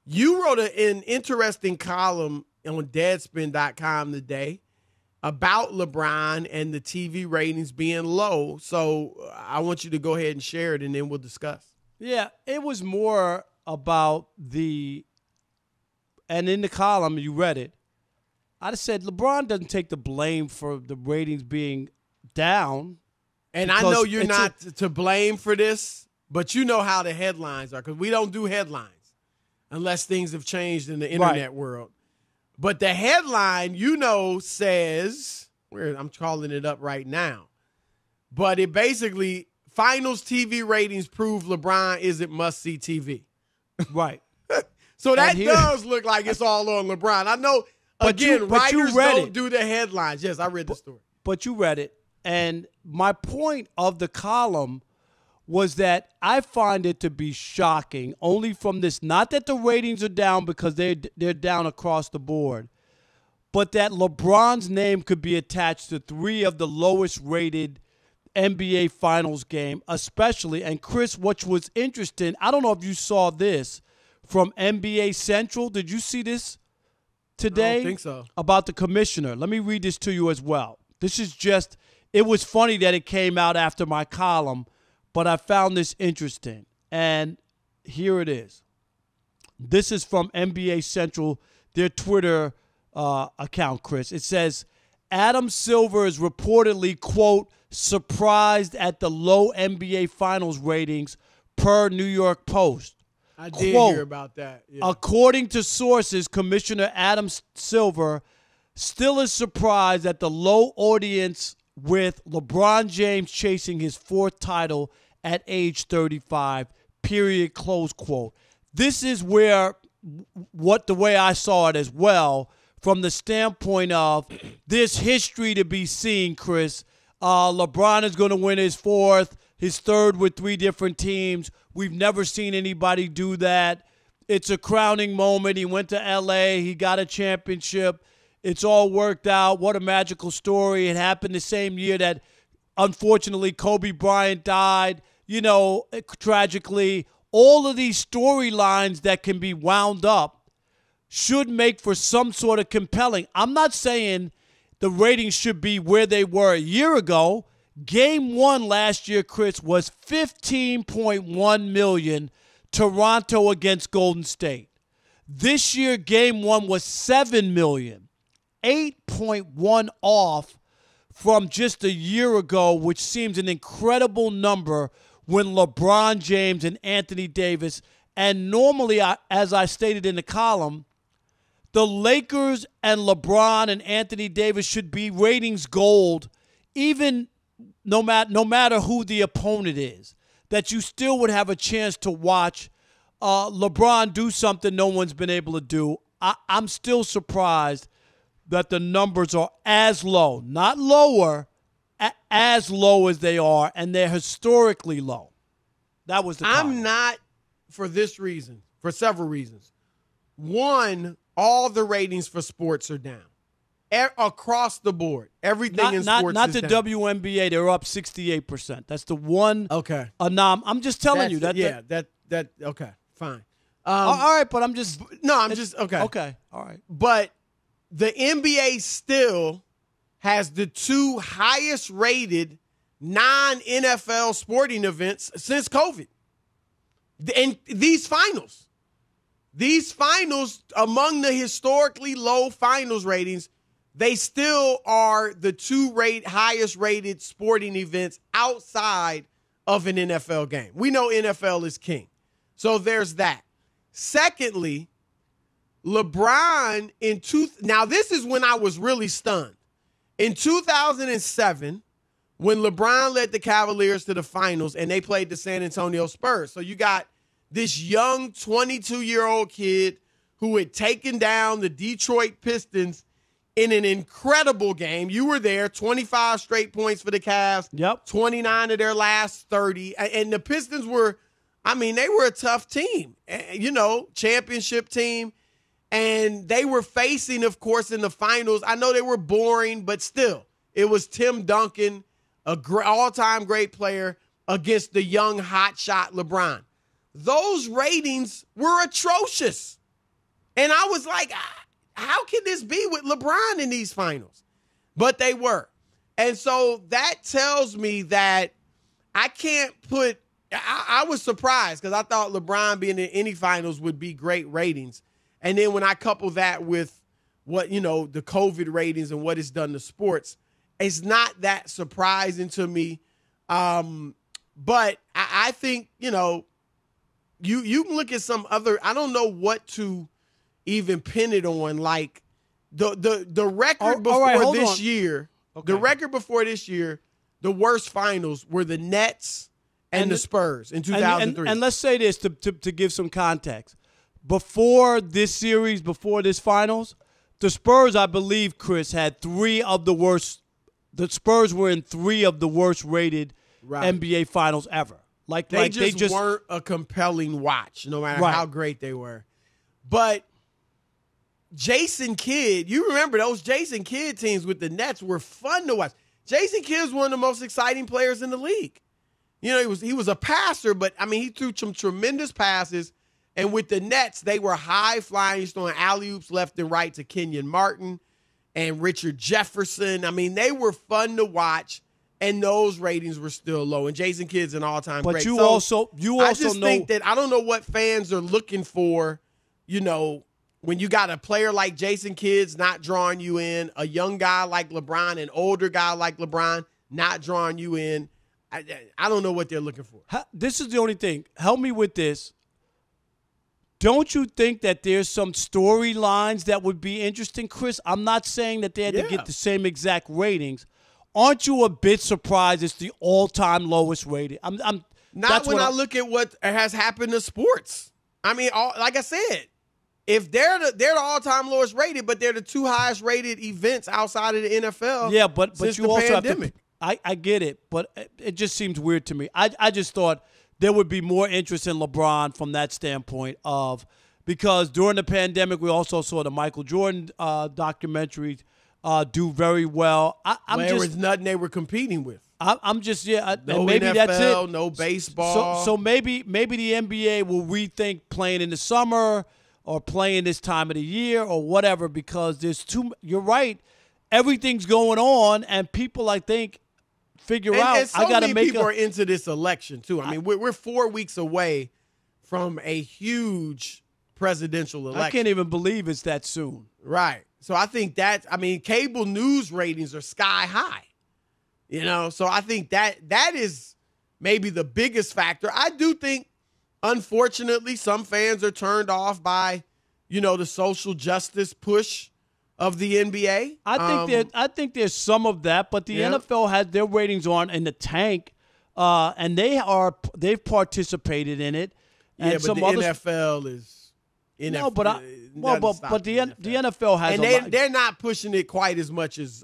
You wrote an interesting column on Deadspin.com today about LeBron and the TV ratings being low. So I want you to go ahead and share it, and then we'll discuss. Yeah, it was more about and in the column, you read it, I just said LeBron doesn't take the blame for the ratings being down. And I know you're not to blame for this, but you know how the headlines are, because we don't do headlines unless things have changed in the internet world. But the headline, says, I'm calling it up right now, but it basically, finals TV ratings prove LeBron isn't must-see TV. Right. So that does look like it's all on LeBron. I know, writers don't do the headlines. Yes, I read the story. But you read it. And my point of the column was that I find it to be shocking only from this, not that the ratings are down because they're down across the board, but that LeBron's name could be attached to 3 of the lowest rated NBA Finals game, especially. And Chris, what was interesting, I don't know if you saw this from NBA Central. Did you see this today? I don't think so. About the commissioner. Let me read this to you as well. This is just, it was funny that it came out after my column, but I found this interesting. And here it is. This is from NBA Central, their Twitter account, Chris. It says, Adam Silver is reportedly, quote, surprised at the low NBA Finals ratings per New York Post. I did hear about that. Yeah. According to sources, Commissioner Adam Silver still is surprised at the low audience with LeBron James chasing his 4th title at age 35, period, close quote. This is where the way I saw it as well, from the standpoint of there's history to be seen, Chris. LeBron is going to win his 4th, his 3rd with 3 different teams. We've never seen anybody do that. It's a crowning moment. He went to L.A. He got a championship. It's all worked out. What a magical story. It happened the same year that, unfortunately, Kobe Bryant died, tragically. All of these storylines that can be wound up should make for some sort of compelling. I'm not saying the ratings should be where they were a year ago. Game 1 last year, Chris, was 15.1 million, Toronto against Golden State. This year, Game 1 was 7 million, 8.1 off from just a year ago, which seems an incredible number when LeBron James and Anthony Davis, and normally, as I stated in the column, the Lakers and LeBron and Anthony Davis should be ratings gold, even no matter who the opponent is, that you still would have a chance to watch LeBron do something no one's been able to do. I'm still surprised that the numbers are as low, not lower, as low as they are, and they're historically low. That was the comment. I'm not, for this reason, for several reasons. One, all the ratings for sports are down. Across the board. Everything in sports not is the down. WNBA. They're up 68%. That's the one. Okay. I'm just telling you that. Okay, fine. All right, but I'm just. No, I'm just, okay. Okay, all right. But the NBA still has the 2 highest rated non-NFL sporting events since COVID. And these finals, among the historically low finals ratings, they still are the 2 highest rated sporting events outside of an NFL game. We know NFL is king. So there's that. Secondly, LeBron now this is when I was really stunned. In 2007, when LeBron led the Cavaliers to the finals and they played the San Antonio Spurs. So you got this young 22-year-old kid who had taken down the Detroit Pistons in an incredible game. You were there, 25 straight points for the Cavs. Yep. 29 of their last 30. And the Pistons were, they were a tough team, championship team. And they were facing, of course, in the finals. I know they were boring, but still, it was Tim Duncan, all-time great player, against the young hotshot LeBron. Those ratings were atrocious. And I was like, how can this be with LeBron in these finals? But they were. And so that tells me that I can't put – I was surprised because I thought LeBron being in any finals would be great ratings. And then when I couple that with what, the COVID ratings and what it's done to sports, it's not that surprising to me. But I think, you can look at some other – I don't know what to even pin it on. Like the record before this year – okay. The record before this year, the worst finals were the Nets and the Spurs in 2003. And let's say this to give some context. Before this series, before this finals, the Spurs, I believe, Chris, had three of the worst. The Spurs were in three of the worst rated NBA finals ever. They just weren't a compelling watch, no matter how great they were. But Jason Kidd, you remember those Jason Kidd teams with the Nets were fun to watch. Jason Kidd was one of the most exciting players in the league. He was a passer, but he threw some tremendous passes. And with the Nets, they were high flying. He's throwing alley-oops left and right to Kenyon Martin and Richard Jefferson. They were fun to watch, and those ratings were still low. And Jason Kidd's an all-time great. But you also I just think that I don't know what fans are looking for, when you got a player like Jason Kidd's not drawing you in, a young guy like LeBron, an older guy like LeBron not drawing you in, I don't know what they're looking for. This is the only thing. Help me with this. Don't you think that there's some storylines that would be interesting, Chris? I'm not saying that they had to get the same exact ratings. Aren't you a bit surprised it's the all-time lowest rating? Not when I look at what has happened to sports. Like I said, if they're the all-time lowest rated, but they're the two highest rated events outside of the NFL. Yeah, but you also pandemic. have to. I get it, but it just seems weird to me. I just thought there would be more interest in LeBron from that standpoint because during the pandemic we also saw the Michael Jordan documentary do very well. There was nothing they were competing with. I'm just no and maybe NFL, that's it. No baseball. So maybe the NBA will rethink playing in the summer or playing this time of the year or whatever because there's you're right. Everything's going on and people, I think, figure out and so I got to make people are into this election too. We're 4 weeks away from a huge presidential election. I can't even believe it's that soon. Right. So I think cable news ratings are sky high. So I think that is maybe the biggest factor. I do think, unfortunately, some fans are turned off by, the social justice push of the NBA. I think there's some of that, but the NFL has their ratings on in the tank, and they've participated in it. And but the NFL is NFL. No, but the NFL has, and they're not pushing it quite as much as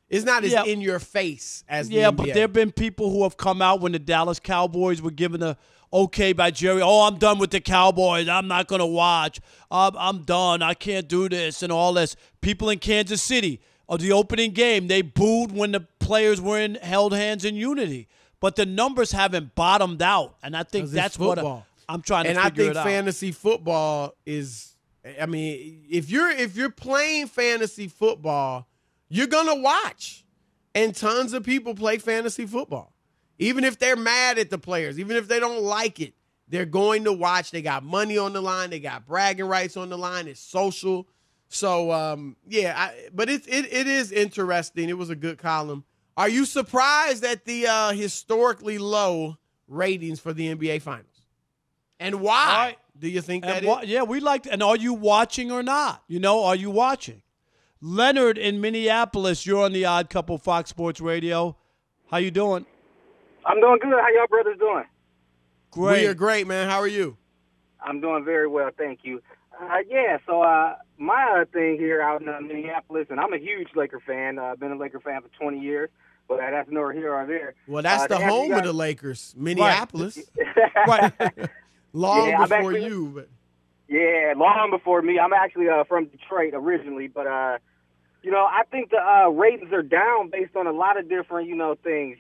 it's not as in your face as the NBA. But there have been people who have come out when the Dallas Cowboys were given a okay by Jerry. Oh, I'm done with the Cowboys. I'm not going to watch. I'm done. I can't do this and all this. People in Kansas City, the opening game, they booed when the players were held hands in unity. But the numbers haven't bottomed out, and I think that's what I'm trying to figure it out. And I think fantasy football is – if you're playing fantasy football, you're going to watch. And tons of people play fantasy football. Even if they're mad at the players, even if they don't like it, they're going to watch. They got money on the line. They got bragging rights on the line. It's social. So, but it is interesting. It was a good column. Are you surprised at the historically low ratings for the NBA Finals? And why do you think that is? Yeah, we like – and are you watching or not? Are you watching? Leonard in Minneapolis, you're on the Odd Couple Fox Sports Radio. How you doing? I'm doing good. How y'all brothers doing? Great. We are great, man. How are you? I'm doing very well, thank you. So my thing here out in Minneapolis, and I'm a huge Laker fan. I've been a Laker fan for 20 years, but that's nor here or there. Well, that's the home of the Lakers, Minneapolis. Right. Long before you. But. Yeah, long before me. I'm actually from Detroit originally, but I think the ratings are down based on a lot of different, things.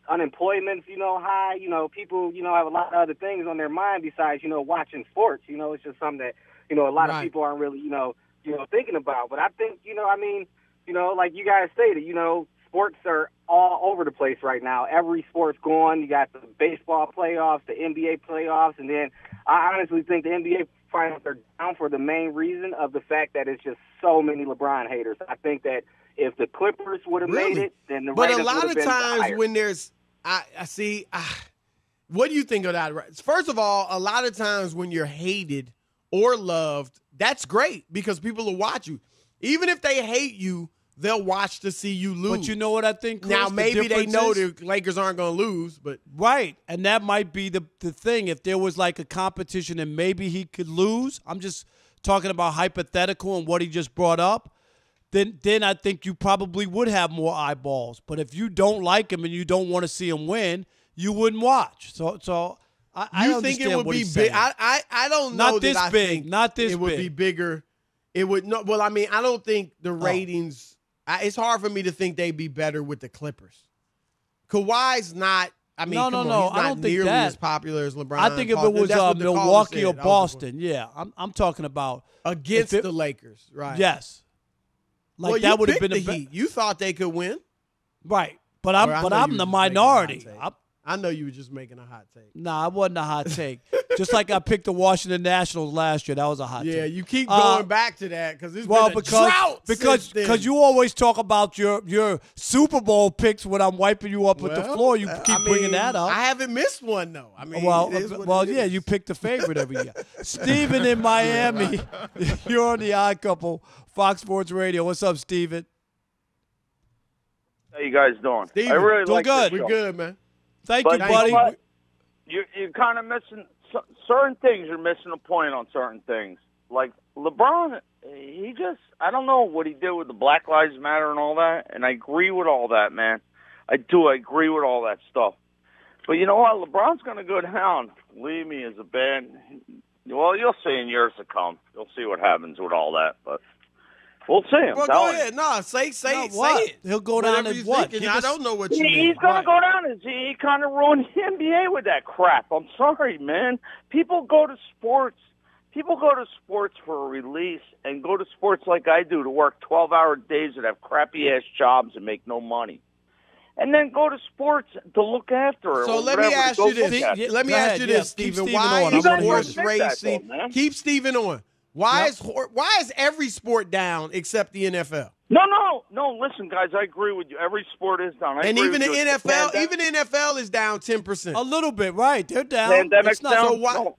unemployment's, high. People, have a lot of other things on their mind besides, watching sports. It's just something that, a lot of people aren't really, thinking about. But I think, like you guys stated, sports are all over the place right now. Every sport's going. You got the baseball playoffs, the NBA playoffs, and then I honestly think the NBA finals are down for the main reason of the fact that it's just so many LeBron haters. I think that if the Clippers would have made it, then the Raiders would have been higher. But a lot of times when there's I see what do you think of that? First of all, a lot of times when you're hated or loved, that's great because people will watch you. Even if they hate you, they'll watch to see you lose. But you know what I think, Chris? Now, maybe they know the Lakers aren't going to lose. But right, and that might be the thing. If there was like a competition and maybe he could lose, I'm just talking about hypothetical and what he just brought up, then I think you probably would have more eyeballs. But if you don't like him and you don't want to see him win, you wouldn't watch. So I think it would be big? I don't know. Not this big. Not this big. It would be bigger. It would no. Well, I mean, I don't think the ratings. It's hard for me to think they'd be better with the Clippers. Kawhi's not. I mean, no. He's not I don't think nearly that. as popular as LeBron. I think if it was Milwaukee or Boston, yeah, I'm talking about against the Lakers, right? Yes. Like that would have been the Heat. You thought they could win, right? But I'm the minority. I know you were just making a hot take. Nah, it wasn't a hot take. Just like I picked the Washington Nationals last year, that was a hot take. Yeah, you keep going back to that because it's been a drought because you always talk about your Super Bowl picks when I'm wiping you up with the floor. You keep bringing that up. I haven't missed one though. I mean, yeah, you pick the favorite every year. Steven in Miami, you're on the Odd Couple, Fox Sports Radio. What's up, Steven? How you guys doing? Steven, I really like good. We're good, man. Thank you, buddy. You're kind of missing certain things. You're missing a point on certain things. Like LeBron, I don't know what he did with the Black Lives Matter and all that, and I agree with all that, man. I do. I agree with all that stuff. But you know what? LeBron's going to go down. Believe me, as a band. Well, you'll see in years to come. You'll see what happens with all that, but we'll see. Well, go ahead. No, say it. He'll go down as what? I don't know what you mean. He's going to go down as he kind of ruined the NBA with that crap. I'm sorry, man. People go to sports. People go to sports for a release and go to sports like I do to work 12-hour days that have crappy-ass jobs and make no money. And then go to sports to look after it. So let me ask you this. Let me ask you this, Stephen. Why is horse racing? Keep Stephen on. Why is every sport down except the NFL? No. Listen, guys, I agree with you. Every sport is down. And even the NFL is down 10%. A little bit, right? They're down. Pandemic's down. So why?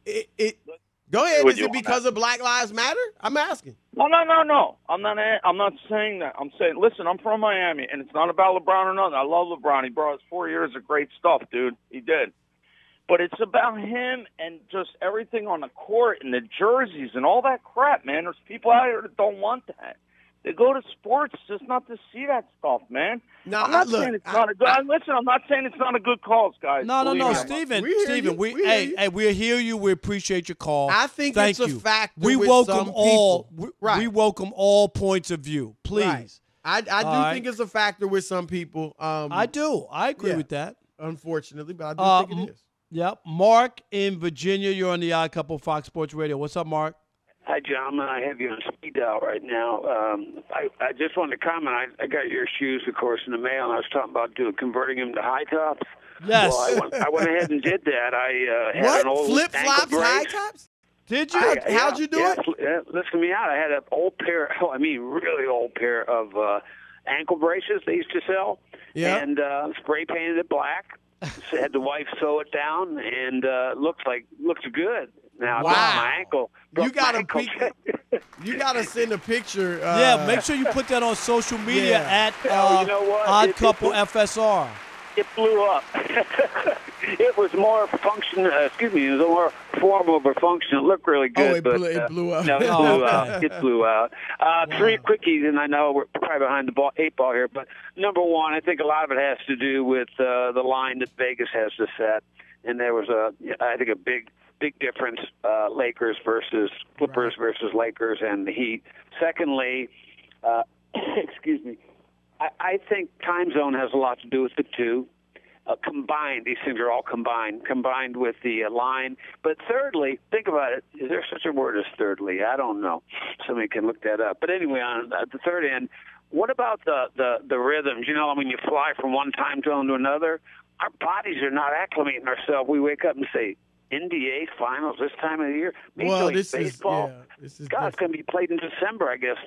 Go ahead. Is it because of Black Lives Matter? I'm asking. No. I'm not saying that. I'm saying, listen, I'm from Miami, and it's not about LeBron or nothing. I love LeBron. He brought us 4 years of great stuff, dude. He did. But it's about him and just everything on the court and the jerseys and all that crap, man. There's people out here that don't want that. They go to sports just not to see that stuff, man. No, I'm not saying it's not a good. Listen, I'm not saying it's not a good cause, guys. No, Steven. We hear you. We appreciate your call. I think it's a factor. We welcome all. We welcome all points of view. Please. Right. I do think it's a factor with some people. I do. I agree with that. Unfortunately, but I do think it is. Yep. Mark in Virginia, you're on the Odd Couple, Fox Sports Radio. What's up, Mark? Hi, John. I have you on speed dial right now. I just wanted to comment. I got your shoes, of course, in the mail, and I was talking about converting them to high tops. Yes. Well, I went ahead and did that. I had an old flip-flops, high tops? Did you? How'd you do it? Listen to me out. I had an old pair, really old pair of ankle braces they used to sell, and spray painted it black. Had the wife sew it down, and looks good. Now I broke my ankle. You gotta send a picture. Make sure you put that on social media at Odd Couple FSR. It blew up. It was more function. It was more form over function. It looked really good. It blew up. No, it blew out. It blew out. Three quickies, and I know we're probably behind the eight ball here, but number one, I think a lot of it has to do with the line that Vegas has to set, and there was I think a big difference, Lakers versus Clippers versus Lakers and the Heat. Secondly, excuse me, I think time zone has a lot to do with it too. combined. These things are all combined with the line. But thirdly, think about it. Is there such a word as thirdly? I don't know. Somebody can look that up. But anyway, at the third end, what about the rhythms? You know, when you fly from one time zone to another, our bodies are not acclimating ourselves. We wake up and say, NBA finals this time of the year. Major League Baseball. This is God, it's going to be played in December, I guess,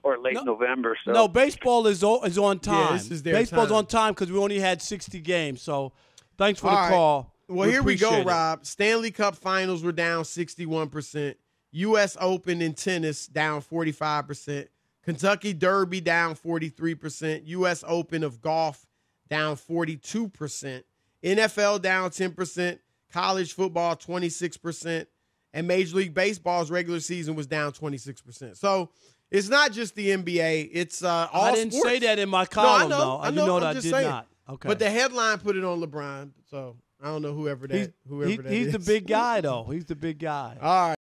or late November. So no, baseball is on time. Yeah, this is their Baseball's time. on time because we only had 60 games. So thanks for All the right. call. Well, here we go, appreciate it. Rob. Stanley Cup Finals were down 61%. U.S. Open in tennis down 45%. Kentucky Derby down 43%. U.S. Open of golf down 42%. NFL down 10%. College football 26%. And Major League Baseball's regular season was down 26%. So it's not just the NBA. It's all I didn't sports. say that in my column, No, though. I know. You know I'm I just did saying. not. Okay. But the headline put it on LeBron. So I don't know whoever that he's is. the big guy, though. He's the big guy. All right.